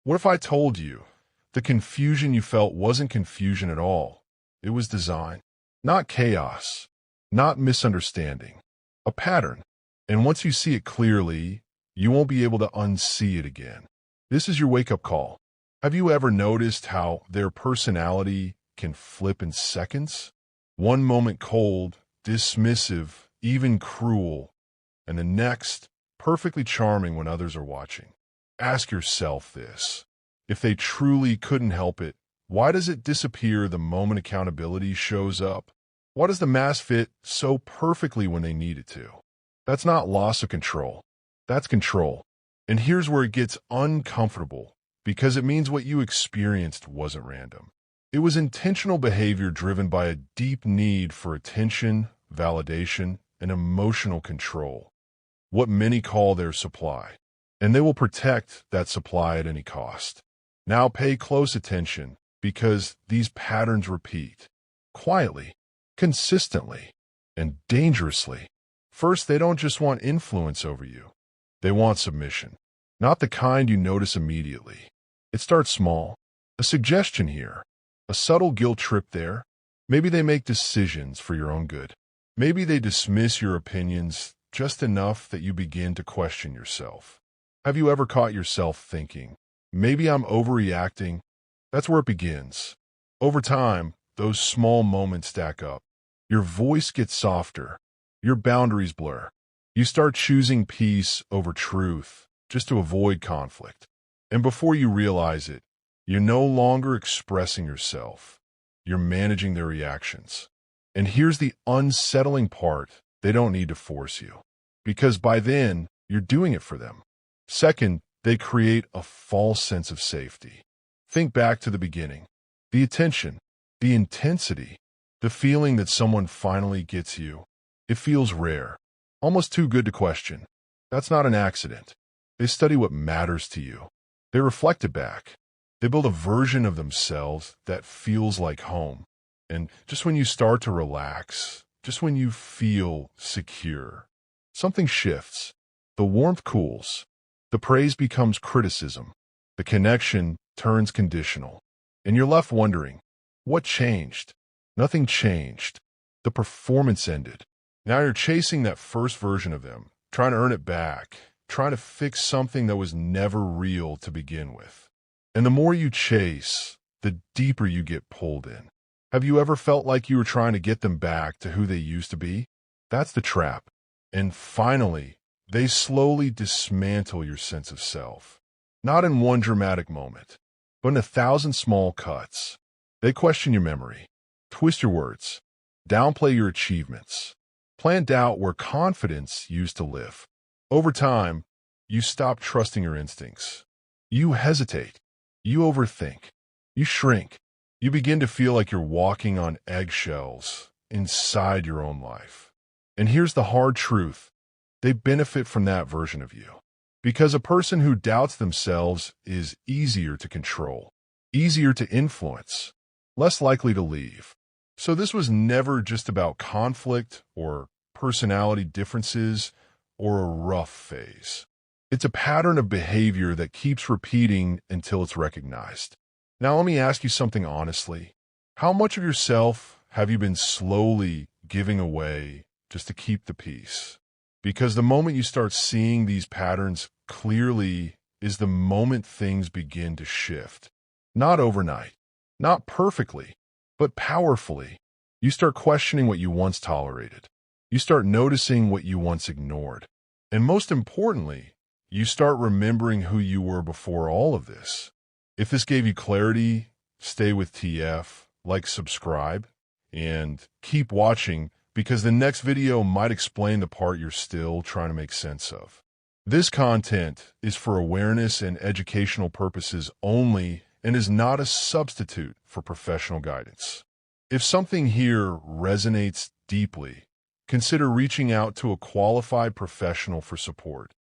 What if I told you the confusion you felt wasn't confusion at all? It was design, not chaos, not misunderstanding, a pattern. And once you see it clearly, you won't be able to unsee it again. This is your wake-up call. Have you ever noticed how their personality can flip in seconds? One moment cold, dismissive, even cruel, and the next perfectly charming when others are watching. Ask yourself this. If they truly couldn't help it, why does it disappear the moment accountability shows up? Why does the mask fit so perfectly when they need it to? That's not loss of control. That's control. And here's where it gets uncomfortable, because it means what you experienced wasn't random. It was intentional behavior driven by a deep need for attention, validation, and emotional control, what many call their supply. And they will protect that supply at any cost. Now pay close attention, because these patterns repeat, quietly, consistently, and dangerously. First, they don't just want influence over you. They want submission. Not the kind you notice immediately. It starts small. A suggestion here. A subtle guilt trip there. Maybe they make decisions for your own good. Maybe they dismiss your opinions just enough that you begin to question yourself. Have you ever caught yourself thinking, maybe I'm overreacting? That's where it begins. Over time, those small moments stack up. Your voice gets softer. Your boundaries blur. You start choosing peace over truth just to avoid conflict. And before you realize it, you're no longer expressing yourself. You're managing their reactions. And here's the unsettling part. They don't need to force you, because by then, you're doing it for them. Second, they create a false sense of safety. Think back to the beginning. The attention, the intensity, the feeling that someone finally gets you. It feels rare, almost too good to question. That's not an accident. They study what matters to you. They reflect it back. They build a version of themselves that feels like home. And just when you start to relax, just when you feel secure, something shifts. The warmth cools. The praise becomes criticism. The connection turns conditional. And you're left wondering, what changed? Nothing changed. The performance ended. Now you're chasing that first version of them, trying to earn it back, trying to fix something that was never real to begin with. And the more you chase, the deeper you get pulled in. Have you ever felt like you were trying to get them back to who they used to be? That's the trap. And finally, they slowly dismantle your sense of self. Not in one dramatic moment, but in 1,000 small cuts. They question your memory, twist your words, downplay your achievements, plant doubt where confidence used to live. Over time, you stop trusting your instincts. You hesitate. You overthink. You shrink. You begin to feel like you're walking on eggshells inside your own life. And here's the hard truth. They benefit from that version of you. Because a person who doubts themselves is easier to control, easier to influence, less likely to leave. So this was never just about conflict or personality differences or a rough phase. It's a pattern of behavior that keeps repeating until it's recognized. Now let me ask you something honestly. How much of yourself have you been slowly giving away just to keep the peace? Because the moment you start seeing these patterns clearly is the moment things begin to shift. Not overnight, not perfectly, but powerfully. You start questioning what you once tolerated. You start noticing what you once ignored. And most importantly, you start remembering who you were before all of this. If this gave you clarity, stay with TF, like, subscribe, and keep watching, because the next video might explain the part you're still trying to make sense of. This content is for awareness and educational purposes only and is not a substitute for professional guidance. If something here resonates deeply, consider reaching out to a qualified professional for support.